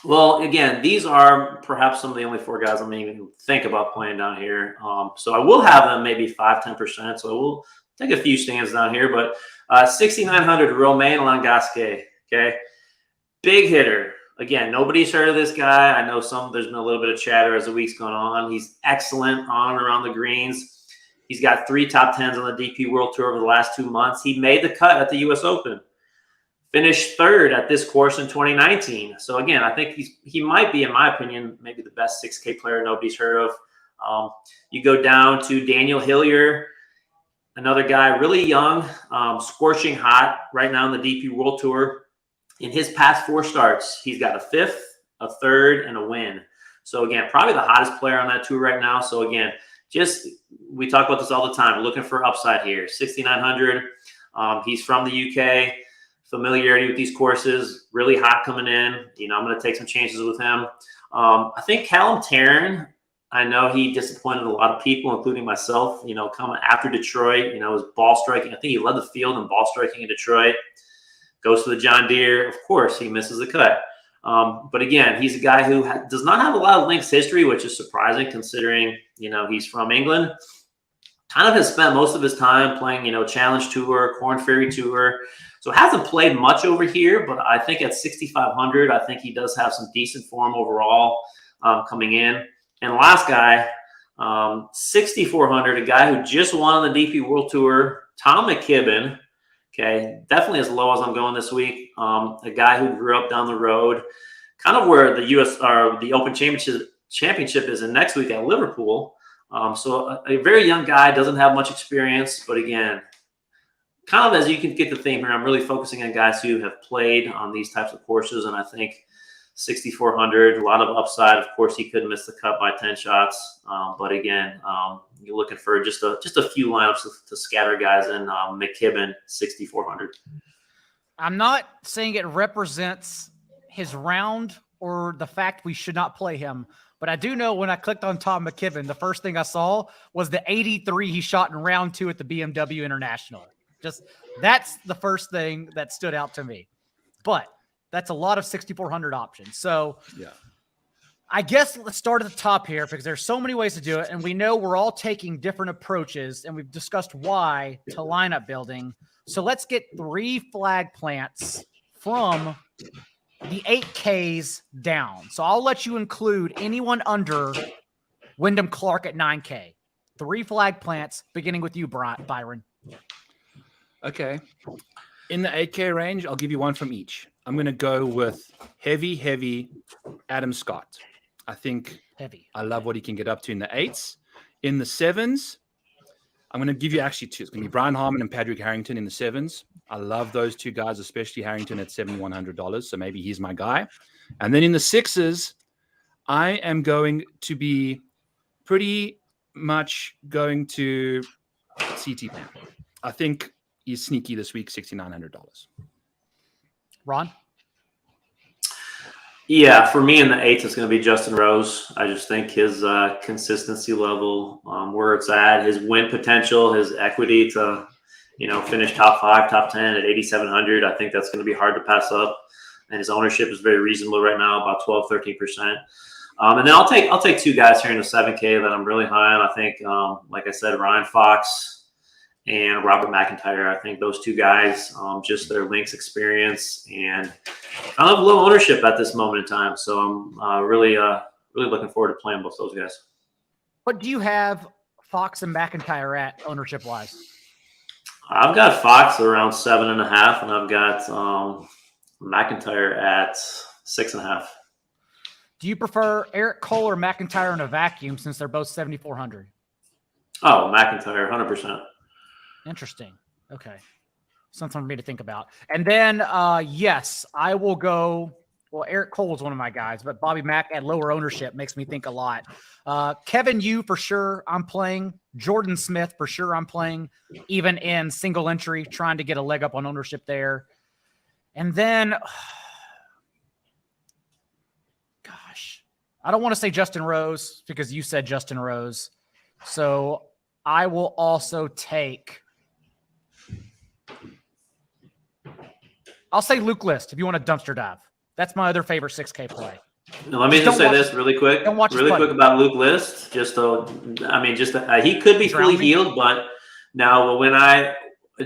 Well, again, these are perhaps some of the only 4 guys I'm even think about playing down here. So I will have them maybe 5-10%. So we'll take a few stands down here. But 6,900 Romain Langasque. Okay. Big hitter. Again, nobody's heard of this guy. I know there's been a little bit of chatter as the week's gone on. He's excellent on and around the greens. He's got 3 top 10s on the DP World Tour over the last 2 months. He made the cut at the U.S. Open. Finished 3rd at this course in 2019. So again, I think he might be, in my opinion, maybe the best 6K player nobody's heard of. You go down to Daniel Hillier, another guy really young, scorching hot right now in the DP World Tour. In his past 4 starts, he's got a 5th, a 3rd, and a win. So again, probably the hottest player on that tour right now. So again, we talk about this all the time, looking for upside here. 6,900. He's from the UK. Familiarity with these courses, really hot coming in. You know, I'm going to take some chances with him. I think Callum Tarrant, I know he disappointed a lot of people, including myself, you know, coming after Detroit, you know, his ball striking. I think he led the field in ball striking in Detroit. Goes to the John Deere. Of course, he misses the cut. But again, he's a guy who does not have a lot of links history, which is surprising considering, you know, he's from England. Kind of has spent most of his time playing, you know, Challenge Tour, Corn Ferry Tour. So hasn't played much over here, but I think at 6,500, I think he does have some decent form overall coming in. And last guy, 6,400, a guy who just won on the DP World Tour, Tom McKibben. Okay, definitely as low as I'm going this week. A guy who grew up down the road, kind of where the U.S. or the Open Championship is in next week at Liverpool. So a very young guy, doesn't have much experience, but again, kind of as you can get the theme here, I'm really focusing on guys who have played on these types of courses, and I think 6,400, a lot of upside. Of course, he could miss the cut by 10 shots, but again, you're looking for just a few lineups to scatter guys in. McKibben, 6,400. I'm not saying it represents his round or the fact we should not play him, but I do know when I clicked on Tom McKibben, the first thing I saw was the 83 he shot in round 2 at the BMW International. That's the first thing that stood out to me. But that's a lot of 6,400 options. So yeah, I guess let's start at the top here because there's so many ways to do it. And we know we're all taking different approaches, and we've discussed why to lineup building. So let's get 3 flag plants from the 8Ks down. So I'll let you include anyone under Wyndham Clark at 9K. 3 flag plants, beginning with you, Byron. Okay. In the 8K range, I'll give you one from each. I'm going to go with heavy Adam Scott. I think I love what he can get up to in the 8s. In the 7s, I'm going to give you actually 2. It's going to be Brian Harman and Patrick Harrington in the 7s. I love those 2 guys, especially Harrington at $7,100. So maybe he's my guy. And then in the 6s, I am going to be pretty much going to CT Pan. I think he's sneaky this week, $6,900. Ron? Yeah, for me in the 8s, it's going to be Justin Rose. I just think his consistency level, where it's at, his win potential, his equity to, finish top 5, top 10 at 8,700. I think that's going to be hard to pass up. And his ownership is very reasonable right now, about 12, 13%. And then I'll take 2 guys here in the 7K that I'm really high on. I think, like I said, Ryan Fox and Robert McIntyre. I think those 2 guys, just their links experience and kind of low ownership at this moment in time. So I'm really looking forward to playing both those guys. What do you have Fox and McIntyre at ownership wise? I've got Fox around 7.5, and I've got McIntyre at 6.5. Do you prefer Eric Cole or McIntyre in a vacuum since they're both 7,400? Oh, McIntyre, 100%. Interesting. Okay. Something for me to think about. And then, yes, I will go. Well, Eric Cole is one of my guys, but Bobby Mack at lower ownership makes me think a lot. Kevin Yu, for sure, I'm playing. Jordan Smith, for sure, I'm playing, even in single entry, trying to get a leg up on ownership there. And then, gosh, I don't want to say Justin Rose because you said Justin Rose. So I will also take, I'll say Luke List if you want a dumpster dive. That's my other favorite 6K play. Now, let me just say this really quick. Really quick about Luke List. He could be fully healed, but now when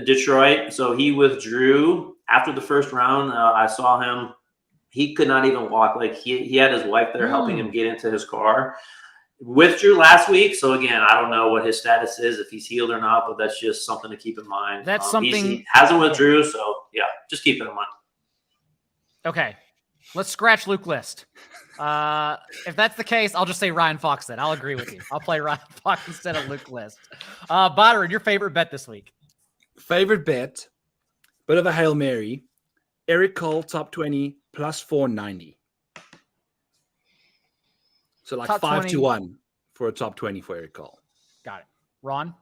Detroit, so he withdrew after the first round. I saw him. He could not even walk. Like he had his wife there helping him get into his car. Withdrew last week. So again, I don't know what his status is, if he's healed or not, but that's just something to keep in mind. That's something he hasn't withdrew. So yeah, just keep it in mind. Okay. Let's scratch Luke List. If that's the case, I'll just say Ryan Fox then. I'll agree with you. I'll play Ryan Fox instead of Luke List. Byron, your favorite bet this week? Favorite bet, bit of a Hail Mary. Eric Cole, top 20, plus 490. So like top 5-1 for a top 20 for Eric Cole. Got it. Ron?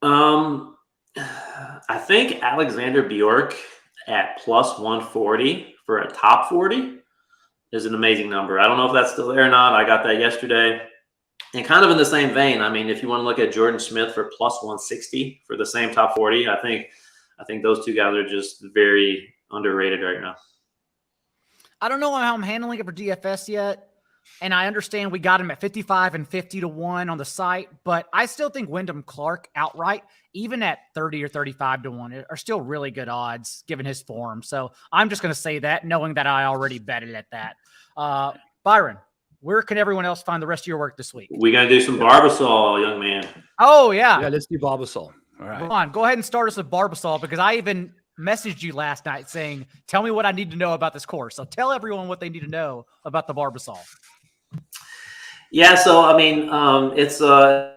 I think Alexander Bjork at plus 140 for a top 40 is an amazing number. I don't know if that's still there or not. I got that yesterday. And kind of in the same vein, I mean, if you want to look at Jordan Smith for plus 160 for the same top 40, I think those 2 guys are just very underrated right now. I don't know how I'm handling it for DFS yet. And I understand we got him at 55 and 50 to 1 on the site, but I still think Wyndham Clark outright, even at 30 or 35 to 1, are still really good odds given his form. So I'm just going to say that, knowing that I already betted at that. Byron, where can everyone else find the rest of your work this week? We're going to do some Barbasol, young man. Oh, yeah. Yeah, let's do Barbasol. All right. Ron, go ahead and start us with Barbasol, because I even messaged you last night saying, tell me what I need to know about this course. So tell everyone what they need to know about the Barbasol. Yeah, so, I mean, it's a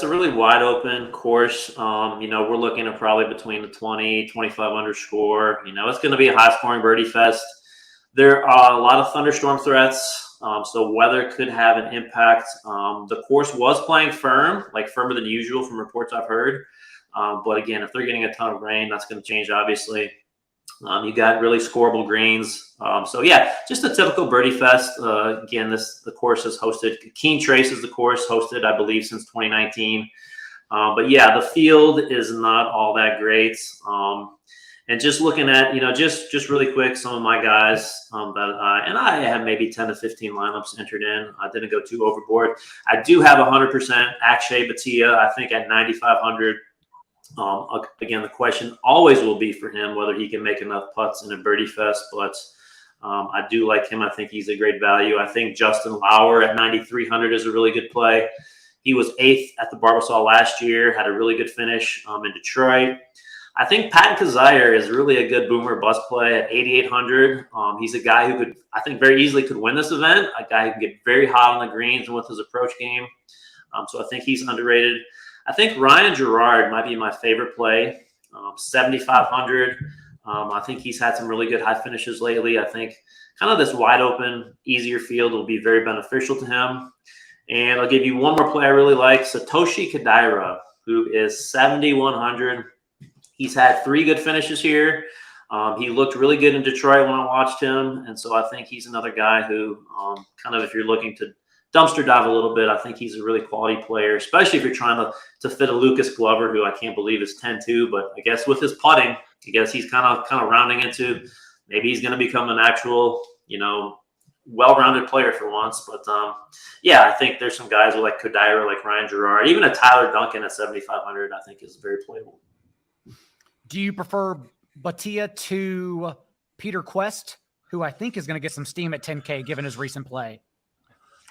really wide open course. We're looking at probably between the 20, 25 underscore. It's going to be a high scoring birdie fest. There are a lot of thunderstorm threats, so weather could have an impact. The course was playing firm, like firmer than usual from reports I've heard. But again, if they're getting a ton of rain, that's going to change, obviously. You got really scoreable greens. So yeah, just a typical birdie fest. Again, the course is hosted. Keen Trace is the course, hosted, I believe, since 2019. But yeah, the field is not all that great. And just looking at, just really quick, some of my guys I have maybe 10 to 15 lineups entered in. I didn't go too overboard. I do have 100% Akshay Bhatia, I think at 9,500. Again, the question always will be for him whether he can make enough putts in a birdie fest, but I do like him. I think he's a great value. I think Justin Lauer at 9,300 is a really good play. He was 8th at the Barbasol last year, had a really good finish in Detroit. I think Patton Kizzire is really a good boomer bust play at 8,800. He's a guy who could, I think, very easily could win this event, a guy who can get very hot on the greens and with his approach game. So I think he's underrated. I think Ryan Gerard might be my favorite play, 7,500. I think he's had some really good high finishes lately. I think kind of this wide open, easier field will be very beneficial to him. And I'll give you one more play I really like, Satoshi Kodaira, who is 7,100. He's had 3 good finishes here. He looked really good in Detroit when I watched him. And so I think he's another guy who kind of, if you're looking to dumpster dive a little bit, I think he's a really quality player, especially if you're trying to fit a Lucas Glover, who I can't believe is 10-2. But I guess with his putting, I guess he's kind of rounding into maybe he's going to become an actual, well-rounded player for once. But yeah, I think there's some guys like Kodaira, like Ryan Gerard, even a Tyler Duncan at 7,500, I think is very playable. Do you prefer Bhatia to Peter Quest, who I think is going to get some steam at 10K given his recent play?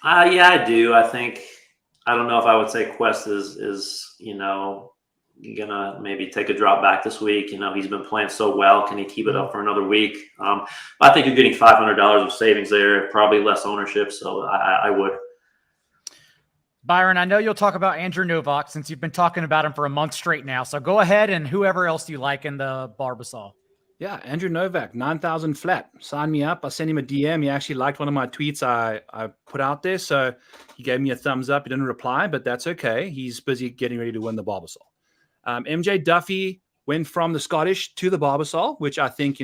Yeah, I do. I don't know if I would say Quest is gonna maybe take a drop back this week. He's been playing so well. Can he keep it up for another week? But I think you're getting $500 of savings there, probably less ownership. So I would. Byron, I know you'll talk about Andrew Novak since you've been talking about him for a month straight now. So go ahead, and whoever else you like in the Barbasol. Yeah, Andrew Novak, 9,000 flat. Sign me up. I sent him a DM. He actually liked one of my tweets I put out there. So he gave me a thumbs up. He didn't reply, but that's okay. He's busy getting ready to win the Barbasol. MJ Duffy went from the Scottish to the Barbasol, which I think,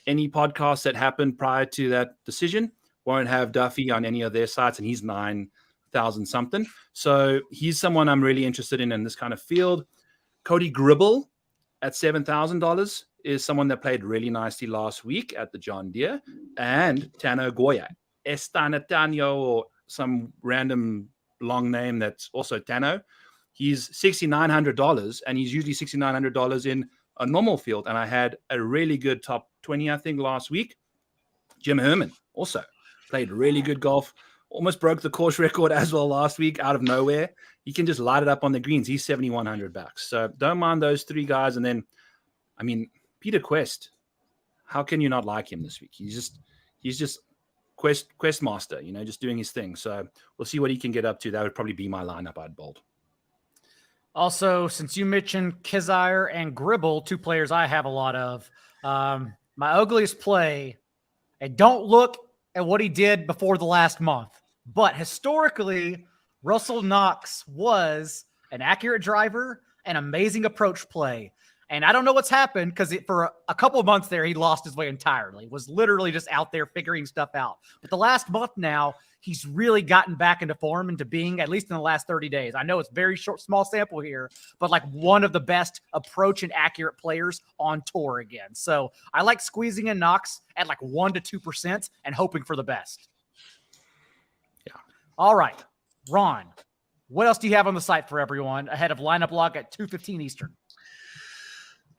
any podcast that happened prior to that decision won't have Duffy on any of their sites, and he's 9,000 something. So he's someone I'm really interested in this kind of field. Cody Gribble at $7,000 is someone that played really nicely last week at the John Deere. And Tano Goya, Estanatano, or some random long name that's also Tano. He's $6,900, and he's usually $6,900 in a normal field. And I had a really good top 20, I think, last week. Jim Herman also played really good golf. Almost broke the course record as well last week out of nowhere. He can just light it up on the greens. He's $7,100. So don't mind those 3 guys. And then, Peter Quest, how can you not like him this week? He's just Quest master, just doing his thing. So we'll see what he can get up to. That would probably be my lineup I'd bold. Also, since you mentioned Kizzire and Gribble, 2 players I have a lot of, my ugliest play, and don't look at what he did before the last month, but historically, Russell Knox was an accurate driver, an amazing approach play. And I don't know what's happened because for a couple of months there, he lost his way entirely, was literally just out there figuring stuff out. But the last month now, he's really gotten back into form, into being, at least in the last 30 days. I know it's very short, small sample here, but like one of the best approach and accurate players on tour again. So I like squeezing in Knox at like 1 to 2% and hoping for the best. Yeah. All right, Ron, what else do you have on the site for everyone ahead of lineup log at 2:15 Eastern?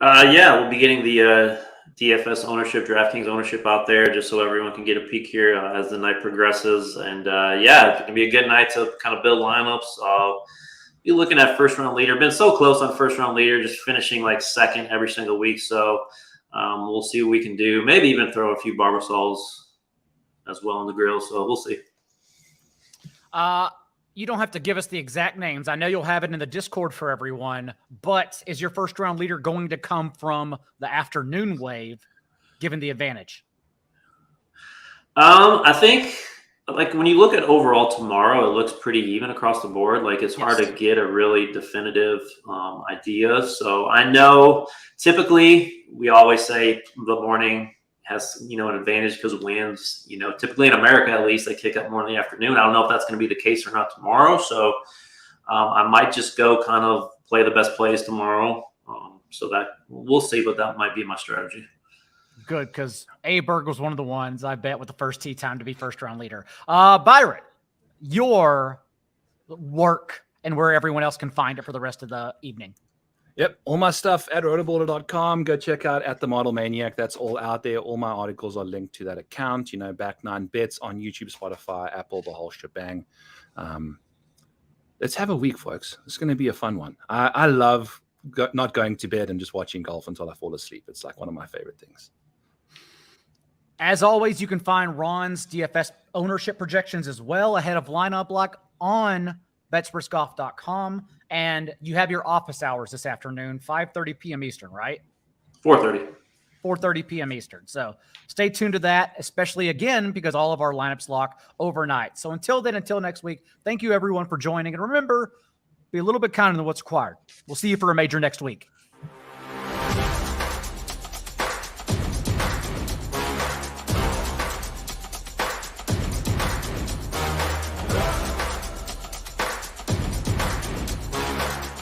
Yeah, we'll be getting the DFS ownership, DraftKings ownership out there, just so everyone can get a peek here as the night progresses. And yeah, it's going to be a good night to kind of build lineups. You're looking at first round leader. Been so close on first round leader, just finishing like second every single week. So we'll see what we can do. Maybe even throw a few Barbasols as well on the grill. So we'll see. You don't have to give us the exact names. I know you'll have it in the Discord for everyone, but is your first round leader going to come from the afternoon wave, given the advantage? I think like when you look at overall tomorrow, it looks pretty even across the board. Like it's hard to get a really definitive idea. So I know typically we always say the morning has, an advantage because winds, typically in America, at least they kick up more in the afternoon. I don't know if that's going to be the case or not tomorrow. So I might just go kind of play the best plays tomorrow. So that we'll see, but that might be my strategy. Good, because Aberg was one of the ones I bet with the first tee time to be first round leader. Byron, your work and where everyone else can find it for the rest of the evening. Yep, all my stuff at rotoballer.com. Go check out at the Model Maniac. That's all out there. All my articles are linked to that account. Back 9 bits on YouTube, Spotify, Apple, the whole shebang. Let's have a week, folks. It's going to be a fun one. I love not going to bed and just watching golf until I fall asleep. It's like one of my favorite things. As always, you can find Ron's DFS ownership projections as well ahead of lineup lock on betspertsgolf.com. And you have your office hours this afternoon, 5:30 p.m. Eastern, right? 4:30 p.m. Eastern. So stay tuned to that, especially again, because all of our lineups lock overnight. So until then, until next week, thank you everyone for joining. And remember, be a little bit kinder than what's required. We'll see you for a major next week.